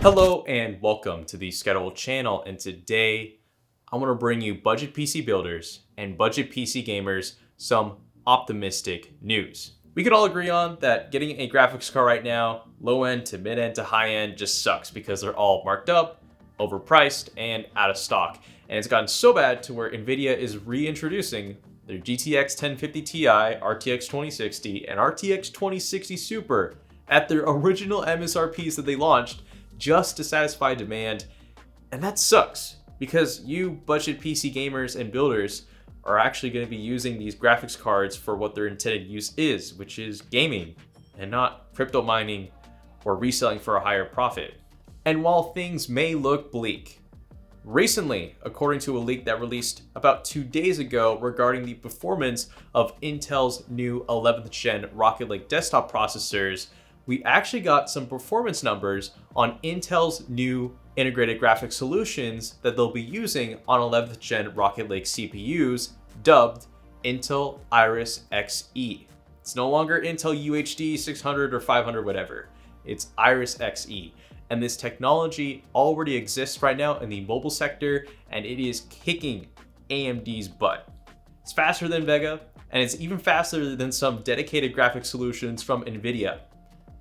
Hello and welcome to the Schedule channel, and today I want to bring you budget PC builders and budget PC gamers some optimistic news. We could all agree on that getting a graphics card right now, low end to mid end to high end, just sucks because they're all marked up, overpriced, and out of stock. And it's gotten so bad to where Nvidia is reintroducing their GTX 1050 Ti, RTX 2060, and RTX 2060 Super at their original MSRPs that they launched just to satisfy demand. And that sucks because you budget PC gamers and builders are actually going to be using these graphics cards for what their intended use is, which is gaming and not crypto mining or reselling for a higher profit. And while things may look bleak, recently, according to a leak that released about 2 days ago regarding the performance of Intel's new 11th gen Rocket Lake desktop processors, we actually got some performance numbers on Intel's new integrated graphics solutions that they'll be using on 11th gen Rocket Lake CPUs, dubbed Intel Iris Xe. It's no longer Intel UHD 600 or 500, whatever. It's Iris Xe. And this technology already exists right now in the mobile sector, and it is kicking AMD's butt. It's faster than Vega, and it's even faster than some dedicated graphics solutions from Nvidia.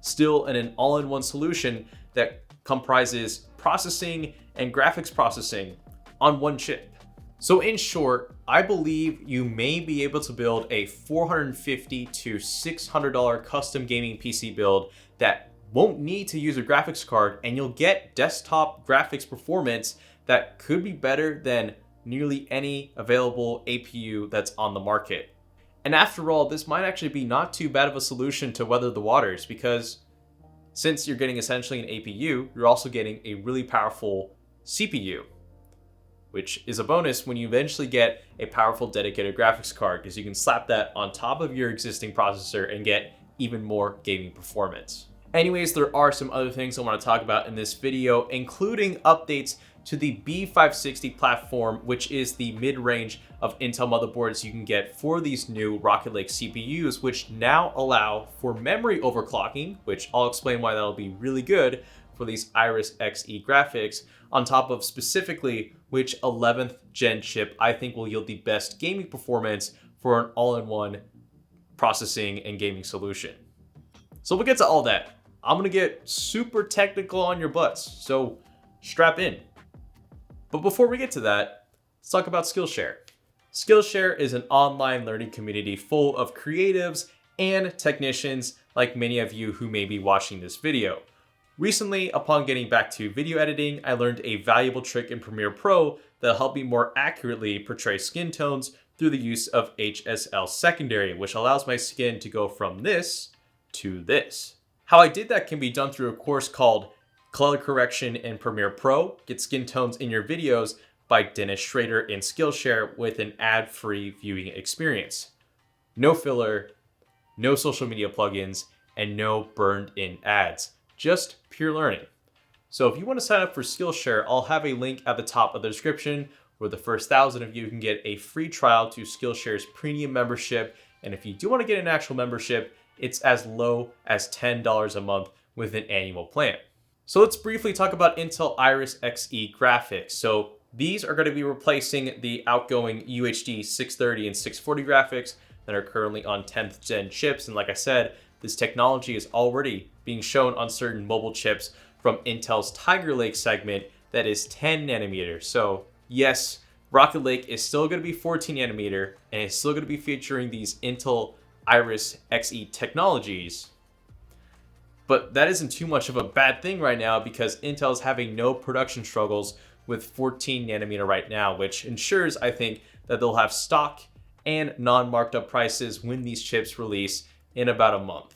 Still an all-in-one solution that comprises processing and graphics processing on one chip. So in short, I believe you may be able to build a $450 to $600 custom gaming PC build that won't need to use a graphics card, and you'll get desktop graphics performance that could be better than nearly any available APU that's on the market. And after all, this might actually be not too bad of a solution to weather the waters, because since you're getting essentially an APU, you're also getting a really powerful CPU, which is a bonus when you eventually get a powerful dedicated graphics card, because you can slap that on top of your existing processor and get even more gaming performance. Anyways, there are some other things I want to talk about in this video, including updates to the B560 platform, which is the mid-range of Intel motherboards you can get for these new Rocket Lake CPUs, which now allow for memory overclocking, which I'll explain why that'll be really good for these Iris Xe graphics, on top of specifically which 11th gen chip I think will yield the best gaming performance for an all-in-one processing and gaming solution. So we'll get to all that. I'm gonna get super technical on your butts, so strap in. But before we get to that, let's talk about Skillshare. Skillshare is an online learning community full of creatives and technicians like many of you who may be watching this video. Recently, upon getting back to video editing, I learned a valuable trick in Premiere Pro that'll help me more accurately portray skin tones through the use of HSL secondary, which allows my skin to go from this to this. How I did that can be done through a course called Color Correction in Premiere Pro, Get Skin Tones in Your Videos by Dennis Schrader in Skillshare with an ad-free viewing experience. No filler, no social media plugins, and no burned-in ads. Just pure learning. So if you want to sign up for Skillshare, I'll have a link at the top of the description where the first 1,000 of you can get a free trial to Skillshare's premium membership. And if you do want to get an actual membership, it's as low as $10 a month with an annual plan. So let's briefly talk about Intel Iris Xe graphics. So these are going to be replacing the outgoing UHD 630 and 640 graphics that are currently on 10th gen chips. And like I said, this technology is already being shown on certain mobile chips from Intel's Tiger Lake segment that is 10 nanometers. So yes, Rocket Lake is still going to be 14 nanometer and it's still going to be featuring these Intel Iris Xe technologies. But that isn't too much of a bad thing right now because Intel is having no production struggles with 14 nanometer right now, which ensures, I think, that they'll have stock and non-marked up prices when these chips release in about a month.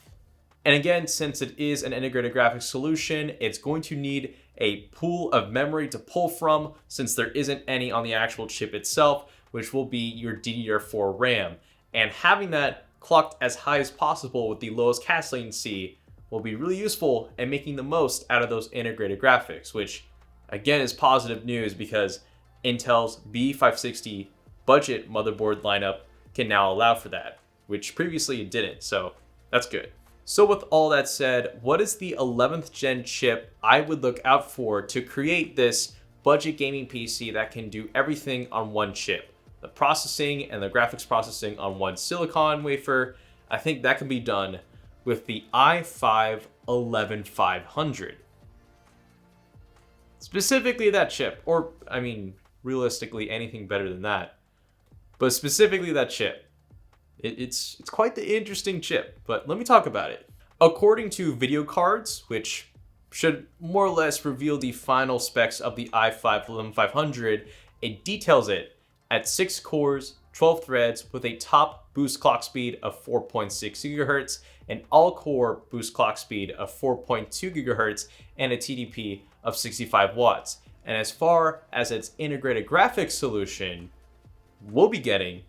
And again, since it is an integrated graphics solution, it's going to need a pool of memory to pull from since there isn't any on the actual chip itself, which will be your DDR4 RAM. And having that clocked as high as possible with the lowest cache latency will be really useful in making the most out of those integrated graphics, which again is positive news because Intel's B560 budget motherboard lineup can now allow for that, which previously it didn't, so that's good. So with all that said, what is the 11th gen chip I would look out for to create this budget gaming PC that can do everything on one chip? The processing and the graphics processing on one silicon wafer. I think that can be done with the i5 11500. Specifically that chip, or I mean, realistically anything better than that. But specifically that chip. It's quite the interesting chip, but let me talk about it. According to video cards, which should more or less reveal the final specs of the i5 11500, it details it at 6 cores, 12 threads with a top boost clock speed of 4.6 GHz, an all-core boost clock speed of 4.2 GHz, and a TDP of 65 watts. And as far as its integrated graphics solution, we'll be getting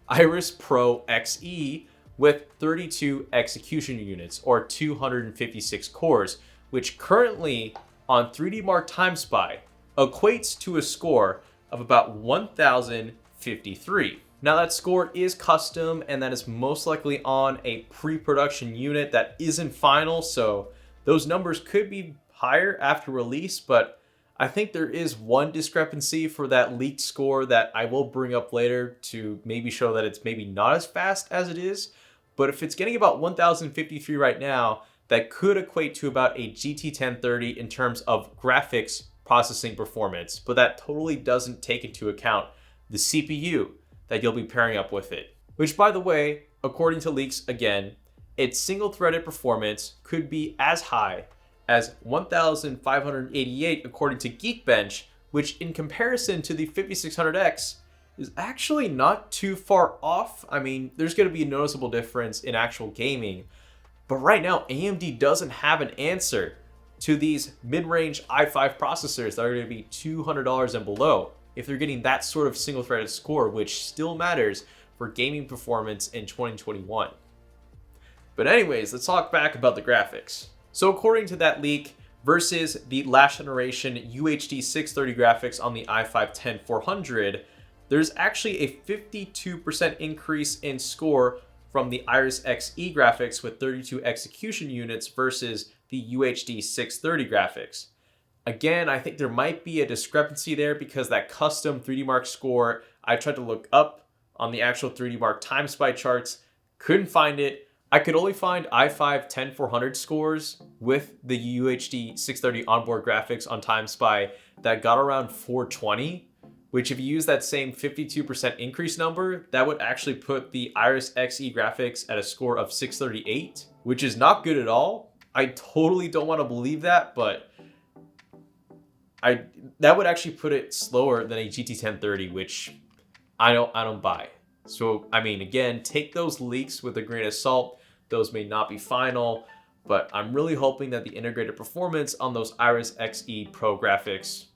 Iris Pro Xe with 32 execution units or 256 cores, which currently on 3D Mark TimeSpy equates to a score of about 1053. Now that score is custom and that is most likely on a pre-production unit that isn't final, so those numbers could be higher after release, but I think there is one discrepancy for that leaked score that I will bring up later to maybe show that it's maybe not as fast as it is. But if it's getting about 1053 right now, that could equate to about a GT 1030 in terms of graphics processing performance. But that totally doesn't take into account the CPU that you'll be pairing up with it. Which, by the way, according to leaks again, its single-threaded performance could be as high as 1588 according to Geekbench, which in comparison to the 5600X is actually not too far off. I mean, there's going to be a noticeable difference in actual gaming, but right now AMD doesn't have an answer to these mid-range i5 processors that are going to be $200 and below if they're getting that sort of single-threaded score, which still matters for gaming performance in 2021. But anyways, let's talk back about the graphics. So according to that leak, versus the last generation UHD 630 graphics on the i5 10400, there's actually a 52% increase in score from the Iris Xe graphics with 32 execution units versus the UHD 630 graphics. Again, I think there might be a discrepancy there because that custom 3D Mark score, I tried to look up on the actual 3D Mark TimeSpy charts, couldn't find it. I could only find i5 10400 scores with the UHD 630 onboard graphics on TimeSpy that got around 420, which if you use that same 52% increase number, that would actually put the Iris Xe graphics at a score of 638, which is not good at all. I totally don't want to believe that, but that would actually put it slower than a GT 1030, which I don't buy. So, I mean, again, take those leaks with a grain of salt. Those may not be final, but I'm really hoping that the integrated performance on those Iris Xe Pro graphics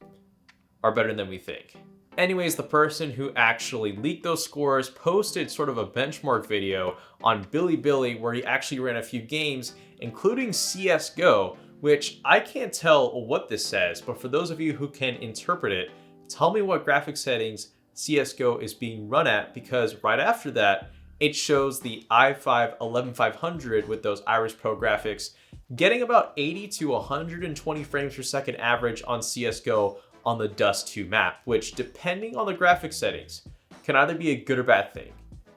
are better than we think. Anyways, the person who actually leaked those scores posted sort of a benchmark video on Bilibili where he actually ran a few games, including CSGO, which I can't tell what this says, but for those of you who can interpret it, tell me what graphic settings CSGO is being run at, because right after that, it shows the i5 11500 with those Iris Pro graphics getting about 80 to 120 frames per second average on CSGO on the Dust 2 map, which depending on the graphic settings can either be a good or bad thing.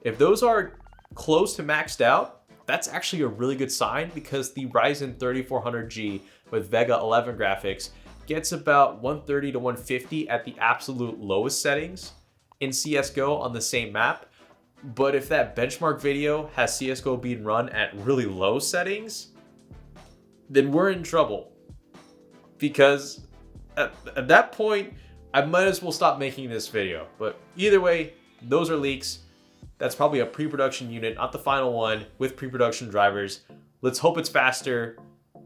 If those are close to maxed out, that's actually a really good sign because the Ryzen 3400G with Vega 11 graphics gets about 130 to 150 at the absolute lowest settings in CSGO on the same map. But if that benchmark video has CSGO being run at really low settings, then we're in trouble. Because at that point, I might as well stop making this video. But either way, those are leaks. That's probably a pre-production unit, not the final one, with pre-production drivers. Let's hope it's faster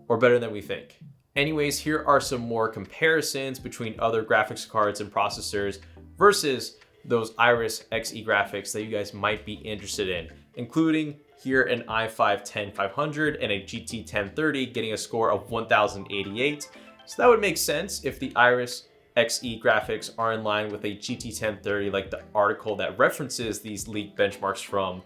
or better than we think. Anyways, here are some more comparisons between other graphics cards and processors versus those Iris Xe graphics that you guys might be interested in, including here an i5 10500 and a GT 1030 getting a score of 1088. So that would make sense if the Iris Xe graphics are in line with a GT 1030 like the article that references these leaked benchmarks from.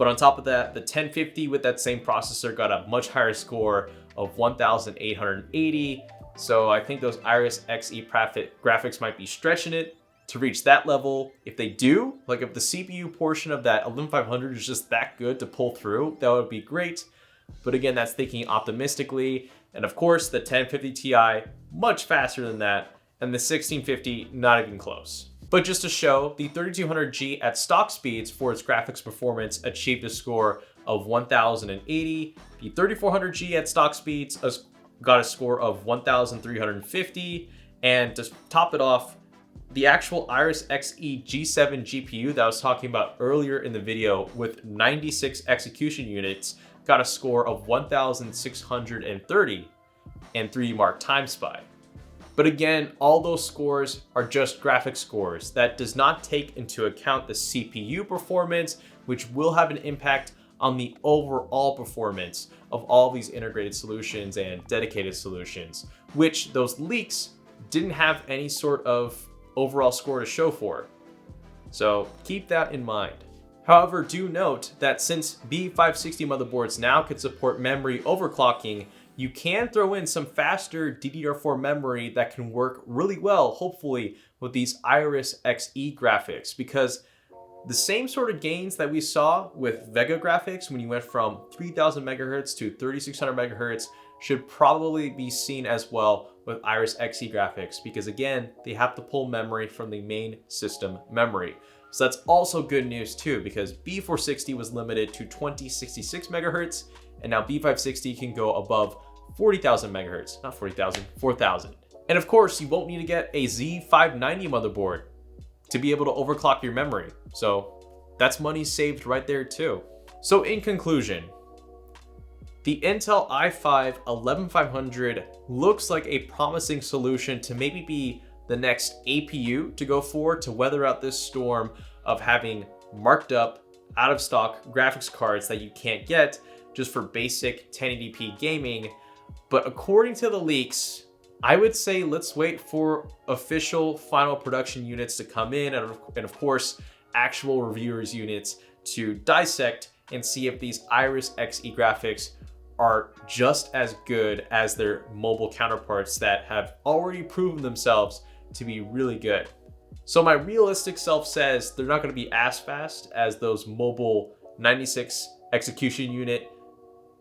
But on top of that, the 1050 with that same processor got a much higher score of 1,880. So I think those Iris Xe graphics might be stretching it to reach that level. If they do, like if the CPU portion of that 11500 is just that good to pull through, that would be great. But again, that's thinking optimistically. And of course, the 1050 Ti, much faster than that. And the 1650, not even close. But just to show, the 3200G at stock speeds for its graphics performance achieved a score of 1080. The 3400G at stock speeds got a score of 1350. And to top it off, the actual Iris Xe G7 GPU that I was talking about earlier in the video with 96 execution units got a score of 1630 and 3D Mark Time Spy. But again, all those scores are just graphics scores. That does not take into account the CPU performance, which will have an impact on the overall performance of all these integrated solutions and dedicated solutions, which those leaks didn't have any sort of overall score to show for. So keep that in mind. However, do note that since B560 motherboards now can support memory overclocking, you can throw in some faster DDR4 memory that can work really well, hopefully, with these Iris Xe graphics, because the same sort of gains that we saw with Vega graphics when you went from 3000 megahertz to 3600 megahertz should probably be seen as well with Iris Xe graphics, because again, they have to pull memory from the main system memory. So that's also good news too, because B460 was limited to 2066 megahertz, and now B560 can go above 40,000 megahertz, not 40,000, 4,000. And of course, you won't need to get a Z590 motherboard to be able to overclock your memory. So that's money saved right there too. So in conclusion, the Intel i5 11500 looks like a promising solution to maybe be the next APU to go for to weather out this storm of having marked up, out of stock graphics cards that you can't get just for basic 1080p gaming. But according to the leaks, I would say let's wait for official final production units to come in, and of course, actual reviewers units to dissect and see if these Iris Xe graphics are just as good as their mobile counterparts that have already proven themselves to be really good. So my realistic self says they're not going to be as fast as those mobile 96 execution unit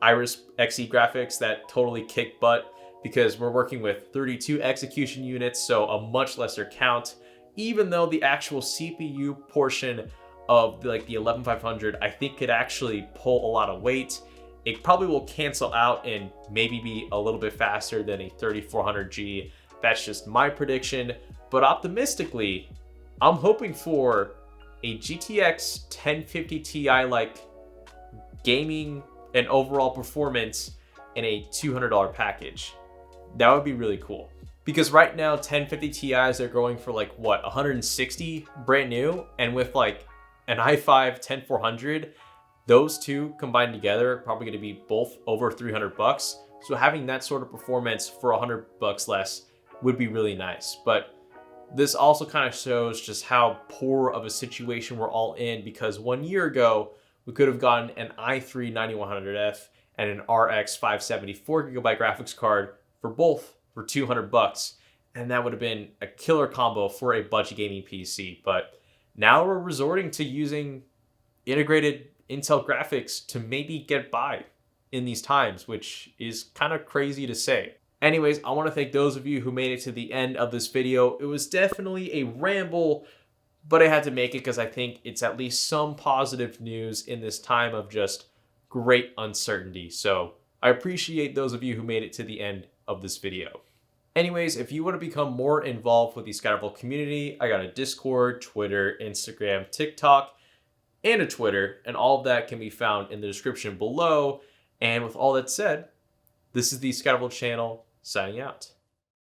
Iris Xe graphics that totally kick butt, because we're working with 32 execution units, so a much lesser count. Even though the actual CPU portion of the 11500 I think could actually pull a lot of weight, it probably will cancel out and maybe be a little bit faster than a 3400G. That's just my prediction, but optimistically, I'm hoping for a GTX 1050 Ti like gaming and overall performance in a $200 package. That would be really cool. Because right now 1050 Ti's are going for like what, 160 brand new, and with like an i5 10400, those two combined together are probably going to be both over 300 bucks. So having that sort of performance for 100 bucks less would be really nice. But this also kind of shows just how poor of a situation we're all in, because 1 year ago, we could have gotten an i3 9100F and an RX 574 gigabyte graphics card for both for 200 bucks. And that would have been a killer combo for a budget gaming PC. But now we're resorting to using integrated Intel graphics to maybe get by in these times, which is kind of crazy to say. Anyways, I want to thank those of you who made it to the end of this video. It was definitely a ramble, but I had to make it because I think it's at least some positive news in this time of just great uncertainty. So I appreciate those of you who made it to the end of this video. Anyways, if you want to become more involved with the Skydive community, I got a Discord, Twitter, Instagram, TikTok, and a Twitter, and all of that can be found in the description below. And with all that said, this is the Skydive channel signing out.